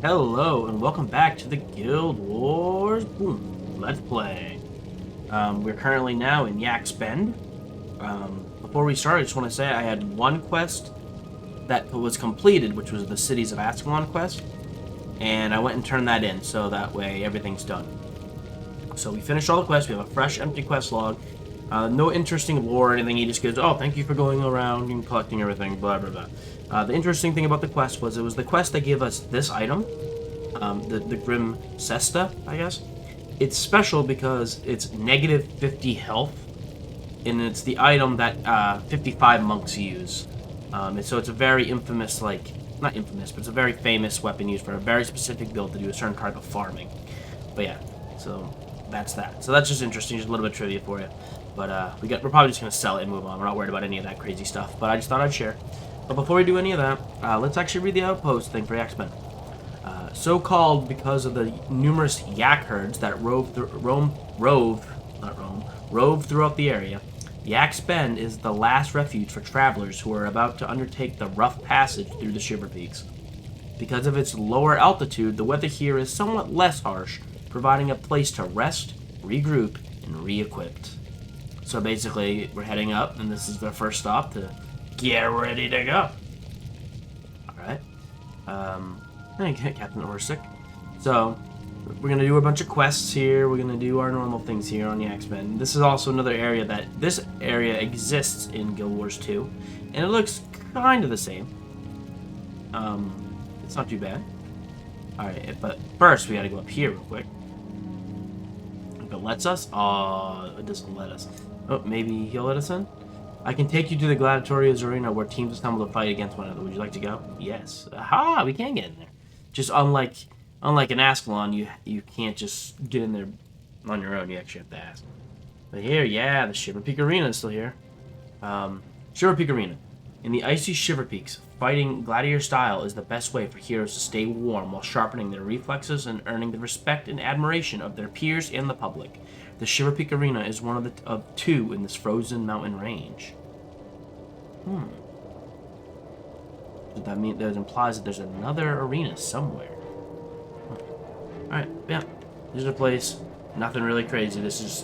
Hello and welcome back to the Guild Wars Boom Let's Play. We're currently now in Yak's Bend. Before we start, I just want to say I had one quest that was completed, which was the Cities of Ascalon quest, and I went and turned that in, so that way everything's done. So we finished all the quests, we have a fresh, empty quest log, no interesting lore or anything. He just goes, oh, thank you for going around and collecting everything, blah, blah, blah. The interesting thing about the quest was it was the quest that gave us this item, the Grim Cesta, I guess. It's special because it's negative 50 health, and it's the item that 55 monks use. And so it's a very infamous, not infamous, but it's a very famous weapon used for a very specific build to do a certain type of farming. But yeah, so that's that. So that's just interesting, just a little bit of trivia for you. But we're probably just going to sell it and move on. We're not worried about any of that crazy stuff, but I just thought I'd share. But before we do any of that, let's actually read the outpost thing for Yak's Bend. So called because of the numerous yak herds that rove throughout the area, Yak's Bend is the last refuge for travelers who are about to undertake the rough passage through the Shiver Peaks. Because of its lower altitude, the weather here is somewhat less harsh, providing a place to rest, regroup, and re-equip. So basically, we're heading up, and this is the first stop to get ready to go. Alright. Captain Orsic. So, we're going to do a bunch of quests here. We're going to do our normal things here on Yak's Bend. This is also another area this area exists in Guild Wars 2. And it looks kind of the same. It's not too bad. Alright, but first we got to go up here real quick. If it lets us. Oh, it doesn't let us. Oh, maybe he'll let us in? I can take you to the Gladiatorials Arena where teams assemble to fight against one another. Would you like to go? Yes. Aha! We can get in there. Just unlike an Ascalon, you can't just get in there on your own. You actually have to ask. But here, yeah, the Shiver Peak Arena is still here. Shiver Peak Arena. In the icy Shiver Peaks, fighting gladiator style is the best way for heroes to stay warm while sharpening their reflexes and earning the respect and admiration of their peers and the public. The Shiver Peak Arena is one of two in this frozen mountain range. Does that mean that implies that there's another arena somewhere? Alright, yeah. There's a place. Nothing really crazy. This is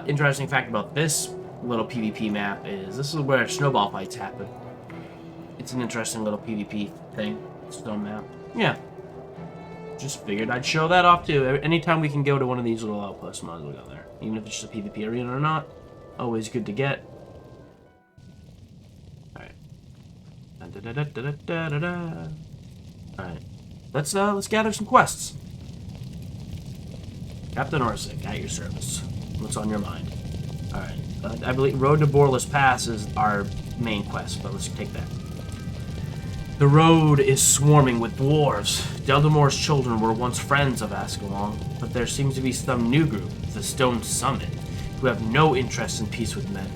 interesting fact about this little PvP map is this is where snowball fights happen. It's an interesting little PvP thing. Stone map. Yeah. Just figured I'd show that off too. Anytime we can go to one of these little outposts, might as well go there. Even if it's just a PvP arena or not. Always good to get. Alright. Alright. Let's gather some quests. Captain Orsic, at your service. What's on your mind? Alright. I believe Road to Boreless Pass is our main quest, but let's take that. The road is swarming with dwarves. Deldamore's children were once friends of Ascalon, but there seems to be some new group, the Stone Summit, who have no interest in peace with men.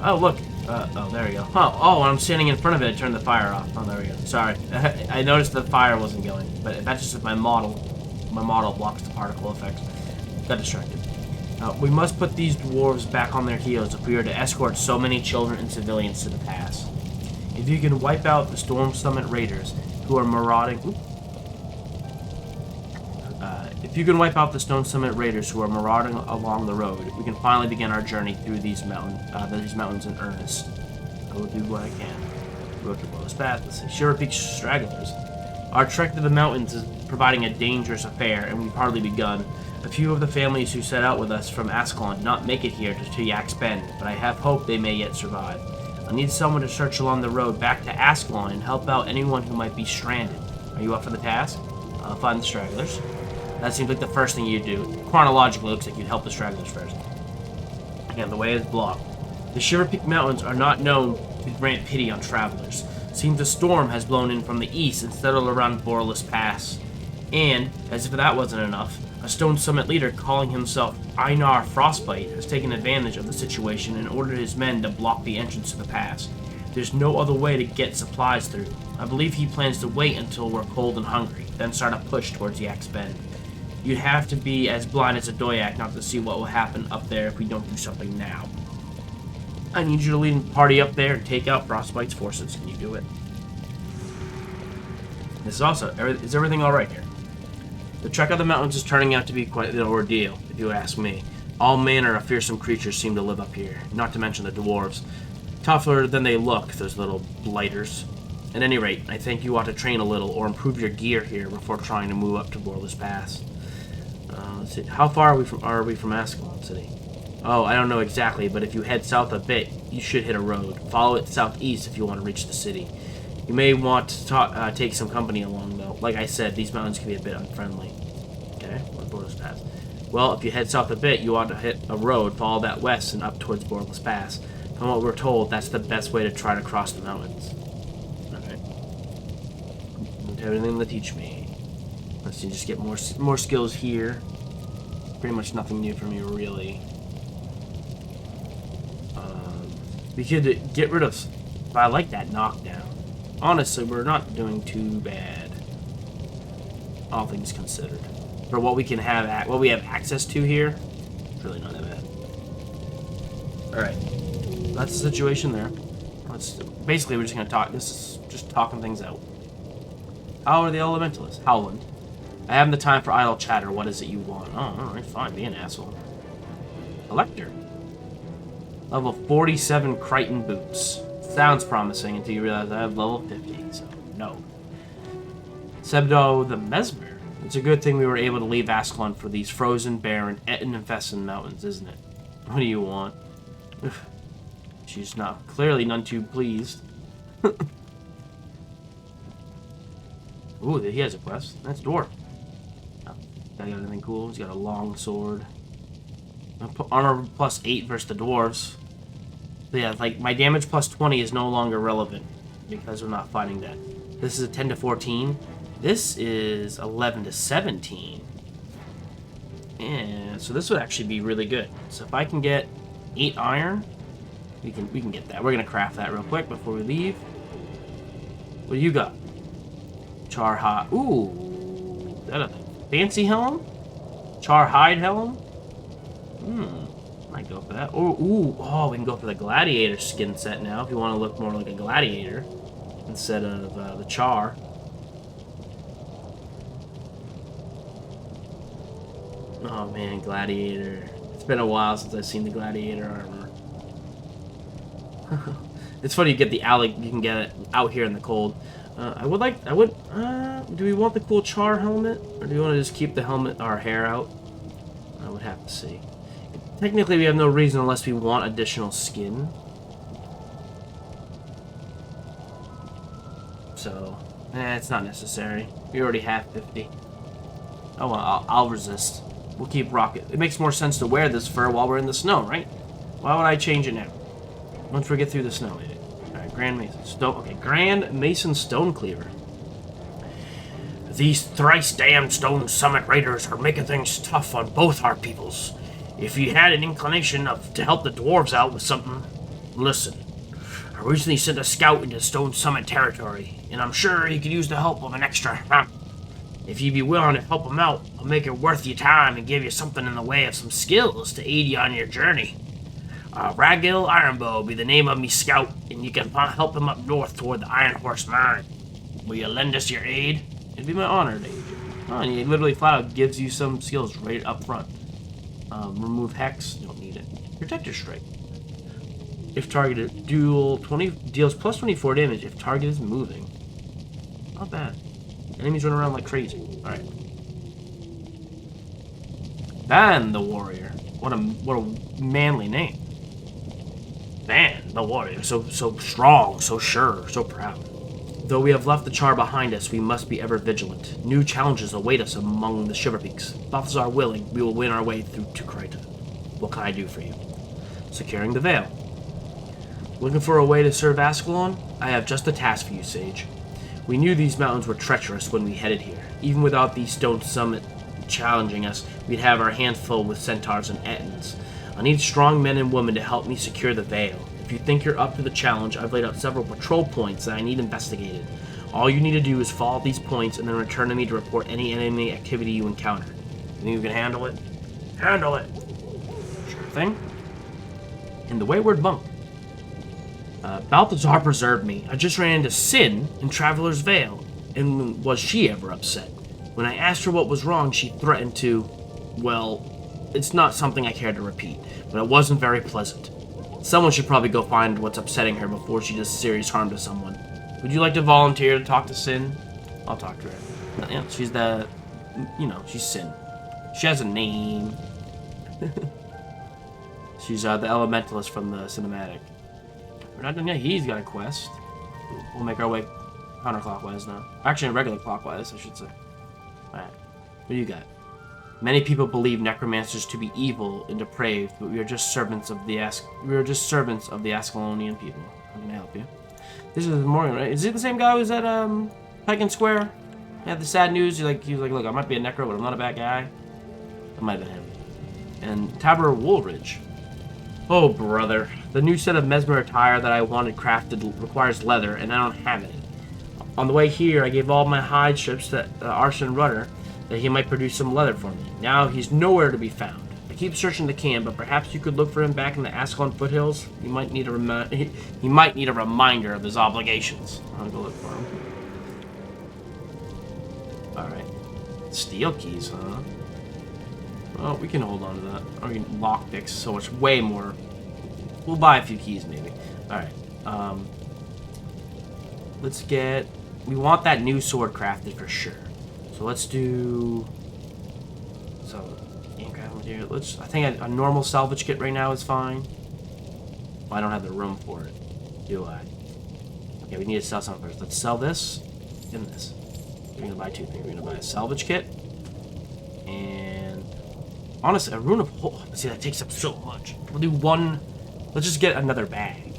Oh, look. Oh, there we go. Oh, when I'm standing in front of it, I turned the fire off. Oh, there we go. Sorry. I noticed the fire wasn't going, but that's just my model. My model blocks the particle effect. Got distracted. We must put these dwarves back on their heels if we are to escort so many children and civilians to the pass. If you can wipe out the Storm Summit Raiders who are marauding... if you can wipe out the Stone Summit Raiders who are marauding along the road, we can finally begin our journey through these mountains in earnest. I will do what I can. Road to Boreless Pass. Let's see. Shiver Peak Stragglers. Our trek to the mountains is proving a dangerous affair, and we've hardly begun. A few of the families who set out with us from Ascalon did not make it here to Yak's Bend, but I have hope they may yet survive. I need someone to search along the road back to Ascalon and help out anyone who might be stranded. Are you up for the task? I'll find the stragglers. That seems like the first thing you'd do. Chronologically, it looks like you'd help the stragglers first. Again, the way is blocked. The Shiver Peak Mountains are not known to grant pity on travelers. Seems a storm has blown in from the east and settled around Boreless Pass. And, as if that wasn't enough, a Stone Summit leader calling himself Einar Frostbite has taken advantage of the situation and ordered his men to block the entrance to the pass. There's no other way to get supplies through. I believe he plans to wait until we're cold and hungry, then start a push towards Yak's Bend. You'd have to be as blind as a Doyak not to see what will happen up there if we don't do something now. I need you to lead the party up there and take out Frostbite's forces. Can you do it? This is also... Is everything alright here? The trek up the mountains is turning out to be quite an ordeal, if you ask me. All manner of fearsome creatures seem to live up here, not to mention the dwarves. Tougher than they look, those little blighters. At any rate, I think you ought to train a little or improve your gear here before trying to move up to Borderless Pass. Let's see. How far are we from Ascalon City? Oh, I don't know exactly, but if you head south a bit, you should hit a road. Follow it southeast if you want to reach the city. You may want to take some company along, though. Like I said, these mountains can be a bit unfriendly. Okay, Borderless Pass. Well, if you head south a bit, you ought to hit a road, follow that west, and up towards Borderless Pass. From what we're told, that's the best way to try to cross the mountains. Alright. Everything to teach me. Let's see, just get more skills here. Pretty much nothing new for me, really. We could get rid of... But I like that knockdown. Honestly, we're not doing too bad. All things considered. For what we can have, what we have access to here, it's really not that bad. Alright. That's the situation there. Basically, we're just gonna talk. This is just talking things out. How are the elementalists? Howland. I haven't the time for idle chatter. What is it you want? Oh, alright, fine. Be an asshole. Collector. Level 47 Crichton boots. Sounds promising until you realize I have level 50, so no. Sebdo the Mesmer. It's a good thing we were able to leave Ascalon for these frozen, barren, Etten-infested mountains, isn't it? What do you want? She's not clearly none too pleased. Ooh, he has a quest. That's dwarf. Oh, got anything cool? He's got a long sword. Armor plus 8 versus the dwarves. So yeah, like my damage plus 20 is no longer relevant because we're not fighting that. This is a 10 to 14. This is 11 to 17. And so this would actually be really good. So if I can get 8 iron, we can get that. We're gonna craft that real quick before we leave. What do you got? Char hide. Ooh, is that a fancy helm? Char hide helm. Might go for that. Oh, we can go for the gladiator skin set now if you want to look more like a gladiator instead of the char. Oh man, gladiator. It's been a while since I've seen the gladiator armor. It's funny you get the alley. You can get it out here in the cold. Do we want the cool char helmet, or do we want to just keep the helmet, our hair out? I would have to see. Technically, we have no reason unless we want additional skin. So, it's not necessary. We already have 50. Oh well, I'll resist. We'll keep rocking. It makes more sense to wear this fur while we're in the snow, right? Why would I change it now? Once we get through the snow, maybe. Alright, Grand Mason Stone. Okay, Grand Mason Stone Cleaver. These thrice damned Stone Summit Raiders are making things tough on both our peoples. If you had an inclination to help the dwarves out with something, listen. I recently sent a scout into Stone Summit territory, and I'm sure he could use the help of an extra. If you'd be willing to help him out, I'll make it worth your time and give you something in the way of some skills to aid you on your journey. Ragil Ironbow will be the name of me scout, and you can help him up north toward the Iron Horse Mine. Will you lend us your aid? It'd be my honor to aid you. Oh, and he literally flat out gives you some skills right up front. Remove Hex, don't need it. Protector Strike. If targeted, deals plus 24 damage if target is moving. Not bad. Enemies run around like crazy. Alright. Van the Warrior. What a manly name. Van the Warrior. So strong, so sure, so proud. Though we have left the Char behind us, we must be ever vigilant. New challenges await us among the Shiver Peaks. Balthazar willing, we will win our way through to Cantha. What can I do for you? Securing the Veil. Looking for a way to serve Ascalon? I have just a task for you, Sage. We knew these mountains were treacherous when we headed here. Even without these Stone Summit challenging us, we'd have our hands full with centaurs and ettins. I need strong men and women to help me secure the Veil. If you think you're up to the challenge, I've laid out several patrol points that I need investigated. All you need to do is follow these points and then return to me to report any enemy activity you encounter. You think you can handle it? Handle it! Sure thing. In the Wayward Monk. Balthazar preserved me. I just ran into Sin in Traveler's Vale. And was she ever upset? When I asked her what was wrong, she threatened to... Well, it's not something I care to repeat, but it wasn't very pleasant. Someone should probably go find what's upsetting her before she does serious harm to someone. Would you like to volunteer to talk to Sin? I'll talk to her. Yeah, she's the... You know, she's Sin. She has a name. She's the elementalist from the cinematic. We're not done yet. He's got a quest. We'll make our way counterclockwise now. Actually, regular clockwise, I should say. Alright. What do you got? Many people believe necromancers to be evil and depraved, but we are just servants of the Ascalonian people. How can I help you? This is Morgan, right? Is it the same guy who was at Pike Square? Had the sad news. He was like, look, I might be a necro, but I'm not a bad guy. That might have been him. And Tabor Woolridge. Oh, brother. The new set of mesmer attire that I wanted crafted requires leather, and I don't have any. On the way here, I gave all my hide strips to Arson Rudder that he might produce some leather for me. Now he's nowhere to be found. I keep searching the camp, but perhaps you could look for him back in the Ascalon foothills. He might need a reminder of his obligations. I'll go look for him. Alright. Steel keys, huh? Well, we can hold on to that. Or we can lockpicks, so much, way more. We'll buy a few keys, maybe. Alright. Let's get... We want that new sword crafted for sure. So let's do... So, handcraft material. I think a normal salvage kit right now is fine. Well, I don't have the room for it, do I? Okay, we need to sell something first. Let's sell this and this. We're going to buy two things. We're going to buy a salvage kit. And... Honestly, a rune of hope. See, that takes up so much. We'll do one... Let's just get another bag.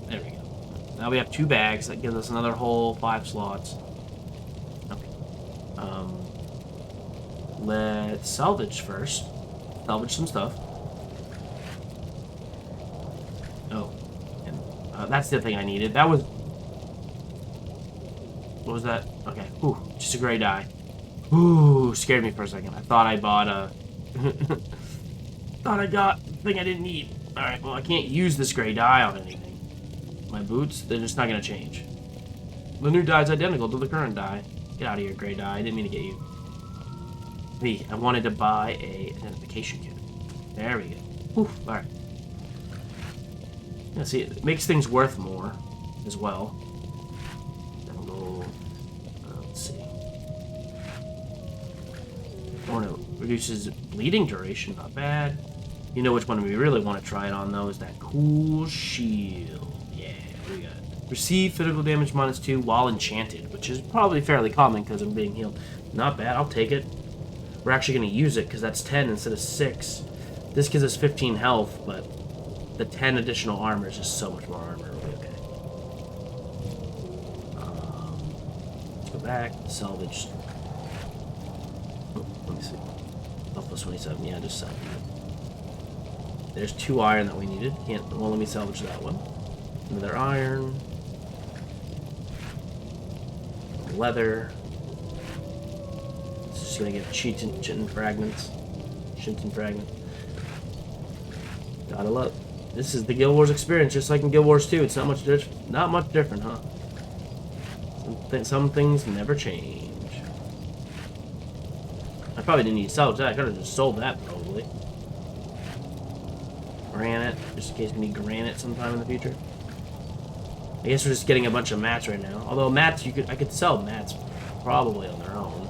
There we go. Now we have 2 bags. That gives us another whole 5 slots. Okay. Let's salvage first. Salvage some stuff. Oh. And that's the thing I needed. That was... What was that? Okay. Ooh, just a gray dye. Ooh, scared me for a second. I thought I bought a... thought I got the thing I didn't need. Alright, well, I can't use this gray dye on anything. My boots, they're just not going to change. The new dye is identical to the current dye. Get out of here, gray dye. I didn't mean to get you. Me, I wanted to buy a identification kit. There we go. Oof, alright. Yeah, see, it makes things worth more as well. Then we'll... let's see. Oh no, reduces bleeding duration, not bad. You know which one we really want to try it on, though, is that cool shield. Yeah, we got it. Receive physical damage -2 while enchanted, which is probably fairly common because I'm being healed. Not bad, I'll take it. We're actually going to use it because that's 10 instead of 6. This gives us 15 health, but the 10 additional armor is just so much more armor. It'll be okay. Let's go back, salvage. Oh, let me see. Oh, plus 27, yeah, just salvage it. There's 2 iron that we needed. Well, let me salvage that one. Another iron. Leather. It's just gonna get chitin fragments. Chitin fragment. Gotta love. This is the Guild Wars experience, just like in Guild Wars 2. It's not much different, huh? Some things never change. I probably didn't need to salvage that. I could have just sold that, probably. Granite, just in case we need granite sometime in the future. I guess we're just getting a bunch of mats right now. Although mats, I could sell mats probably on their own.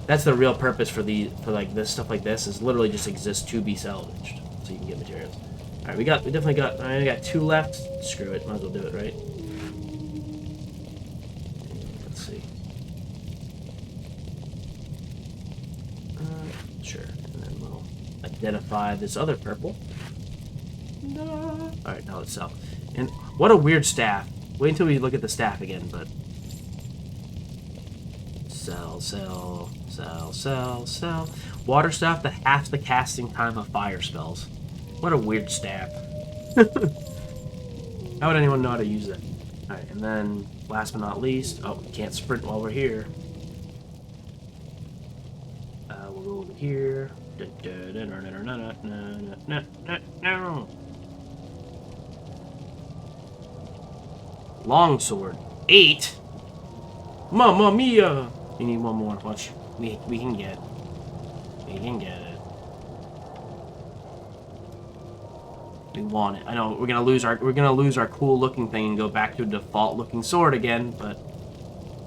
That's the real purpose for like this stuff like this, is literally just exists to be salvaged, so you can get materials. All right, we definitely got. I got 2 left. Screw it, might as well do it, right? Let's see. Sure, and then we'll identify this other purple. No. All right, now let's sell. And what a weird staff. Wait until we look at the staff again, but. Sell. Water staff that halves the casting time of fire spells. What a weird staff. How would anyone know how to use it? Alright, and then, last but not least... Oh, we can't sprint while we're here. We'll go over here. No. Longsword. 8? Mamma mia! You need one more. Watch. We can get. We can get it. We want it. I know we're gonna lose our cool looking thing and go back to a default looking sword again, but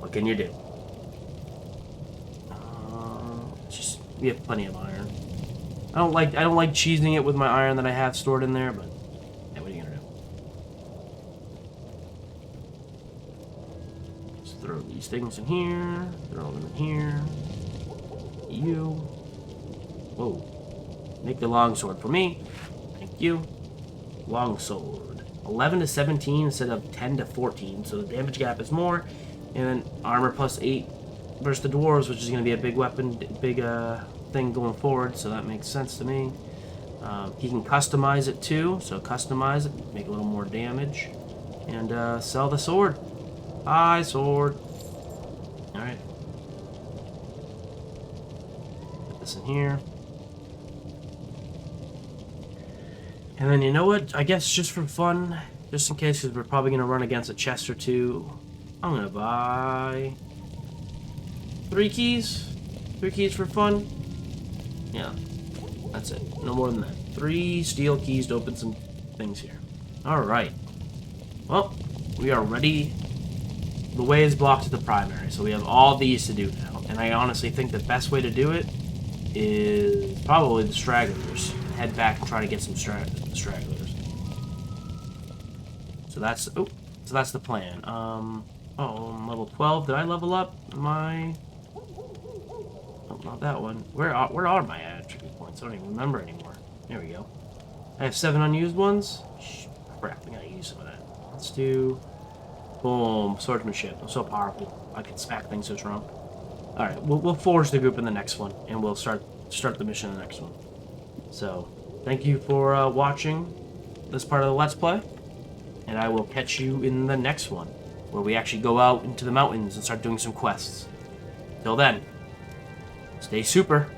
what can you do? Just we have plenty of iron. I don't like cheesing it with my iron that I have stored in there, but yeah, what are you gonna do? Just throw these things in here. Throw them in here. You. Whoa. Make the longsword for me. Thank you. Longsword. 11 to 17 instead of 10 to 14, so the damage gap is more. And then armor plus 8 versus the dwarves, which is going to be a big weapon, big thing going forward, so that makes sense to me. He can customize it too, so customize it, make a little more damage, and sell the sword. Buy sword. Alright. Put this in here. And then, you know what? I guess just for fun, just in case, because we're probably going to run against a chest or two, I'm going to buy 3 keys. 3 keys for fun. Yeah, that's it. No more than that. 3 steel keys to open some things here. Alright. Well, we are ready. The way is blocked to the primary, so we have all these to do now. And I honestly think the best way to do it is probably the stragglers. Head back and try to get some stragglers. So that's the plan. Oh, I'm level 12. Did I level up my? Oh, not that one. Where are my attribute points? I don't even remember anymore. There we go. I have 7 unused ones. Crap, I gotta use some of that. Let's do. Boom, swordsmanship. I'm so powerful. I can smack things so strong. All right, we'll forge the group in the next one, and we'll start the mission in the next one. So, thank you for watching this part of the Let's Play, and I will catch you in the next one, where we actually go out into the mountains and start doing some quests. Till then, stay super.